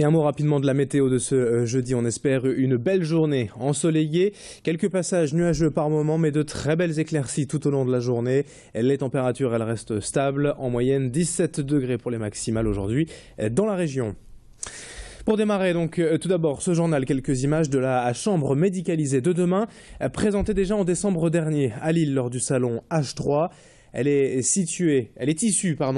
Et un mot rapidement de la météo de ce jeudi. On espère une belle journée ensoleillée. Quelques passages nuageux par moment, mais de très belles éclaircies tout au long de la journée. Les températures, elles restent stables. En moyenne, 17 degrés pour les maximales aujourd'hui dans la région. Pour démarrer, donc, tout d'abord, ce journal, quelques images de la chambre médicalisée de demain, présentée déjà en décembre dernier à Lille lors du salon H3. Elle est issue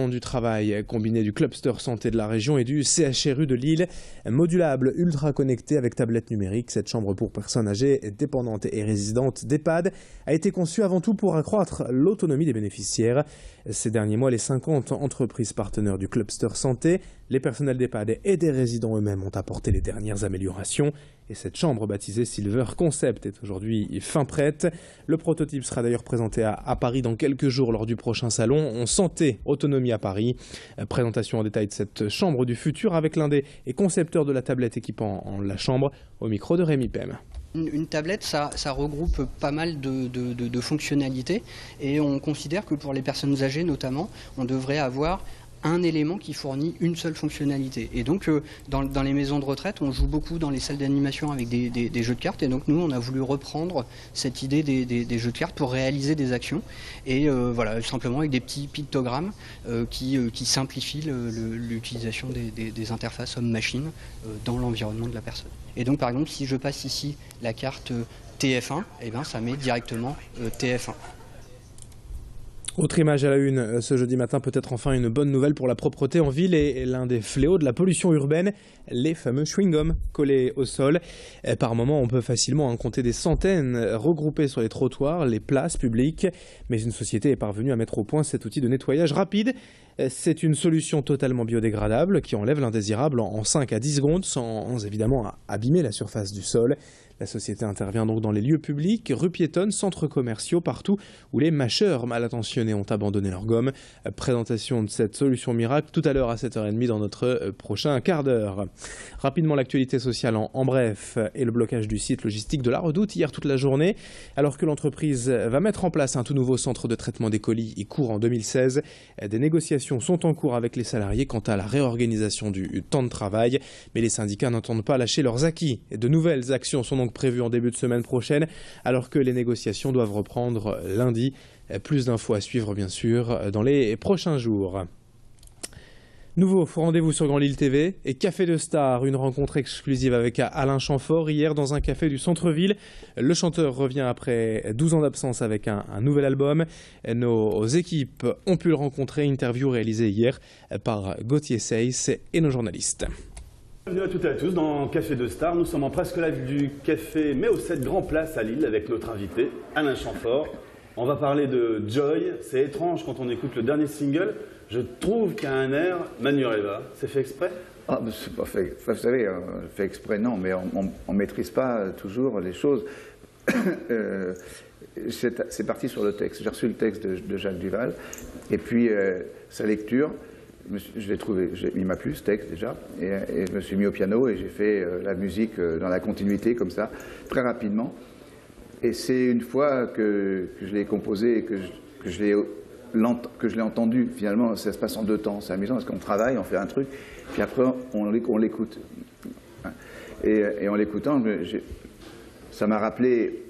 du travail combiné du Cluster Santé de la région et du CHRU de Lille. Modulable, ultra connectée avec tablette numérique, cette chambre pour personnes âgées, dépendantes et résidentes d'EHPAD a été conçue avant tout pour accroître l'autonomie des bénéficiaires. Ces derniers mois, les 50 entreprises partenaires du Cluster Santé, les personnels d'EHPAD et des résidents eux-mêmes ont apporté les dernières améliorations. Et cette chambre baptisée Silver Concept est aujourd'hui fin prête. Le prototype sera d'ailleurs présenté à Paris dans quelques jours lors du prochain salon Santé Autonomie à Paris. Présentation en détail de cette chambre du futur avec l'un des concepteurs de la tablette équipant la chambre au micro de Rémi Pem. Une tablette, ça regroupe pas mal de fonctionnalités et on considère que pour les personnes âgées notamment, on devrait avoir un élément qui fournit une seule fonctionnalité. Et donc, dans les maisons de retraite, on joue beaucoup dans les salles d'animation avec des jeux de cartes. Et donc, nous, on a voulu reprendre cette idée des jeux de cartes pour réaliser des actions. Et voilà, simplement avec des petits pictogrammes qui simplifient l'utilisation des interfaces homme-machine dans l'environnement de la personne. Et donc, par exemple, si je passe ici la carte TF1, eh ben, ça met directement TF1. Autre image à la une ce jeudi matin, peut-être enfin une bonne nouvelle pour la propreté en ville et l'un des fléaux de la pollution urbaine, les fameux chewing-gums collés au sol. Par moment, on peut facilement en compter des centaines regroupés sur les trottoirs, les places publiques. Mais une société est parvenue à mettre au point cet outil de nettoyage rapide. C'est une solution totalement biodégradable qui enlève l'indésirable en 5 à 10 secondes sans évidemment abîmer la surface du sol. La société intervient donc dans les lieux publics, rues piétonnes, centres commerciaux, partout où les mâcheurs mal intentionnés ont abandonné leur gomme. Présentation de cette solution miracle tout à l'heure à 7h30 dans notre prochain quart d'heure. Rapidement, l'actualité sociale en bref et le blocage du site logistique de la Redoute hier toute la journée. Alors que l'entreprise va mettre en place un tout nouveau centre de traitement des colis courant en 2016, des négociations sont en cours avec les salariés quant à la réorganisation du temps de travail. Mais les syndicats n'entendent pas lâcher leurs acquis. De nouvelles actions sont donc prévues en début de semaine prochaine, alors que les négociations doivent reprendre lundi. Plus d'infos à suivre, bien sûr, dans les prochains jours. Nouveau rendez-vous sur Grand Lille TV et Café de Star, une rencontre exclusive avec Alain Chamfort hier dans un café du centre-ville. Le chanteur revient après 12 ans d'absence avec un nouvel album. Nos équipes ont pu le rencontrer, interview réalisée hier par Gauthier Seyss et nos journalistes. Bienvenue à toutes et à tous dans Café de Star. Nous sommes en presque live du café Mais au 7 Grand Place à Lille avec notre invité Alain Chamfort. On va parler de Joy. C'est étrange quand on écoute le dernier single. Je trouve qu'il y a un air Manureva. C'est fait exprès? Ah, c'est pas fait. Enfin, vous savez, fait exprès, non, mais on ne maîtrise pas toujours les choses. C'est parti sur le texte. J'ai reçu le texte de Jacques Duvall. Et puis, sa lecture, je l'ai trouvé. Il m'a plu, ce texte, déjà. Et je me suis mis au piano et j'ai fait la musique dans la continuité, comme ça, très rapidement. Et c'est une fois que je l'ai composé et que je l'ai entendu, finalement, ça se passe en deux temps. C'est amusant parce qu'on travaille, on fait un truc, puis après on l'écoute. Et en l'écoutant, ça m'a rappelé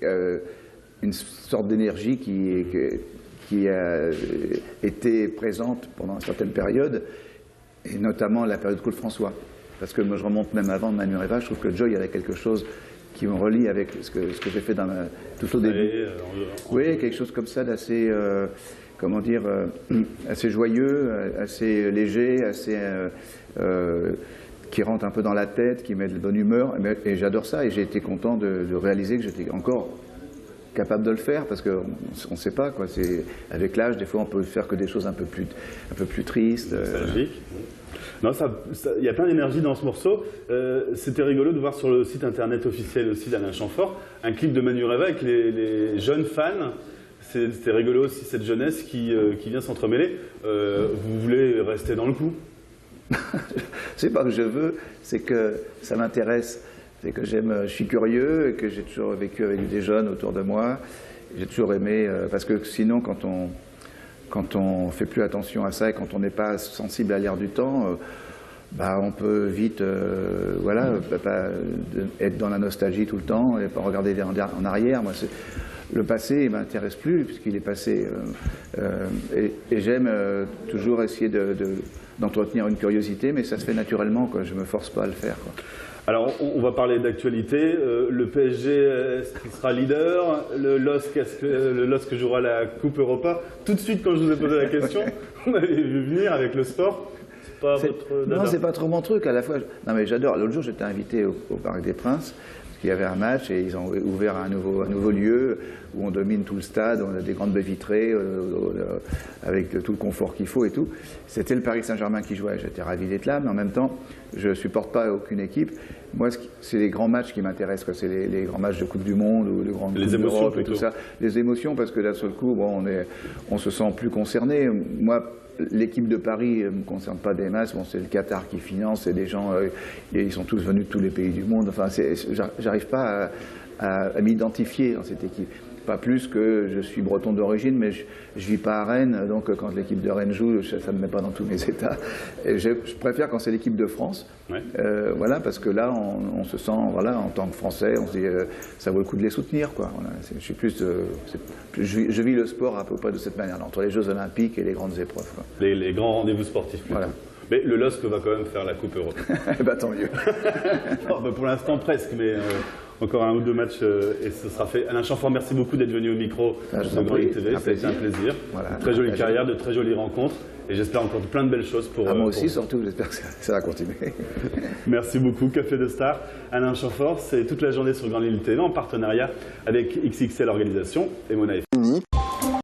une sorte d'énergie qui a été présente pendant une certaine période, et notamment la période Claude François. Parce que moi je remonte même avant Manureva, je trouve que Joy avait quelque chose qui me relie avec ce que j'ai fait tout au début. Oui, quelque chose comme ça d'assez... comment dire, assez joyeux, assez léger, assez qui rentre un peu dans la tête, qui met de bonne humeur. Et j'adore ça, et j'ai été content de réaliser que j'étais encore capable de le faire, parce qu'on ne sait pas, quoi. Avec l'âge, des fois, on peut faire que des choses un peu plus tristes. Nostalgique. Non, il y a plein d'énergie dans ce morceau. C'était rigolo de voir sur le site internet officiel aussi d'Alain Chamfort un clip de Manureva avec les jeunes fans. C'était rigolo aussi, cette jeunesse qui vient s'entremêler. Vous voulez rester dans le coup? C'est pas que je veux, c'est que ça m'intéresse. C'est que je suis curieux et que j'ai toujours vécu avec des jeunes autour de moi. J'ai toujours aimé, parce que sinon, quand on fait plus attention à ça et quand on n'est pas sensible à l'air du temps, on peut vite être dans la nostalgie tout le temps et pas regarder en arrière. Moi, le passé ne m'intéresse plus puisqu'il est passé. Et j'aime toujours essayer d'entretenir une curiosité, mais ça se fait naturellement, quoi. Je ne me force pas à le faire, quoi. Alors, on va parler d'actualité. Le PSG, est-ce qu'il sera leader? Le LOSC jouera la Coupe Europa? Tout de suite, quand je vous ai posé la question, on avait vu venir avec le sport. C'est pas votre dada? Non, c'est pas trop mon truc. À la fois, non, mais j'adore. L'autre jour, j'étais invité au Parc des Princes. Il y avait un match et ils ont ouvert un nouveau lieu où on domine tout le stade, on a des grandes baies vitrées avec tout le confort qu'il faut et tout. C'était le Paris Saint-Germain qui jouait, j'étais ravi d'être là, mais en même temps, je ne supporte pas aucune équipe. Moi, c'est les grands matchs qui m'intéressent, c'est les grands matchs de Coupe du Monde ou de Grande Coupe d'Europe et tout ça. Les émotions, parce que d'un seul coup, on se sent plus concerné. Moi, l'équipe de Paris ne me concerne pas des masses. Bon, c'est le Qatar qui finance, c'est des gens, ils sont tous venus de tous les pays du monde. Enfin, j'arrive pas à m'identifier dans cette équipe. Pas plus que je suis breton d'origine, mais je vis pas à Rennes, donc quand l'équipe de Rennes joue, ça ne me met pas dans tous mes états. Et je préfère quand c'est l'équipe de France, voilà, parce que là, on se sent, voilà, en tant que Français, on se dit, ça vaut le coup de les soutenir, quoi. Voilà, je vis le sport à peu près de cette manière-là, entre les Jeux Olympiques et les grandes épreuves, quoi. Les grands rendez-vous sportifs, plutôt. Voilà. Mais le LOSC va quand même faire la Coupe Europe. Tant mieux. Pour l'instant, presque, mais encore 1 ou 2 matchs et ce sera fait. Alain Chamfort, merci beaucoup d'être venu au micro de Grand Lille TV. C'était un plaisir. Voilà, une très jolie carrière, de très jolies rencontres. Et j'espère encore plein de belles choses pour... moi aussi, surtout, j'espère que ça va continuer. Merci beaucoup. Café de Star. Alain Chamfort, c'est toute la journée sur Grand Lille TV en partenariat avec XXL Organisation et Mona FM.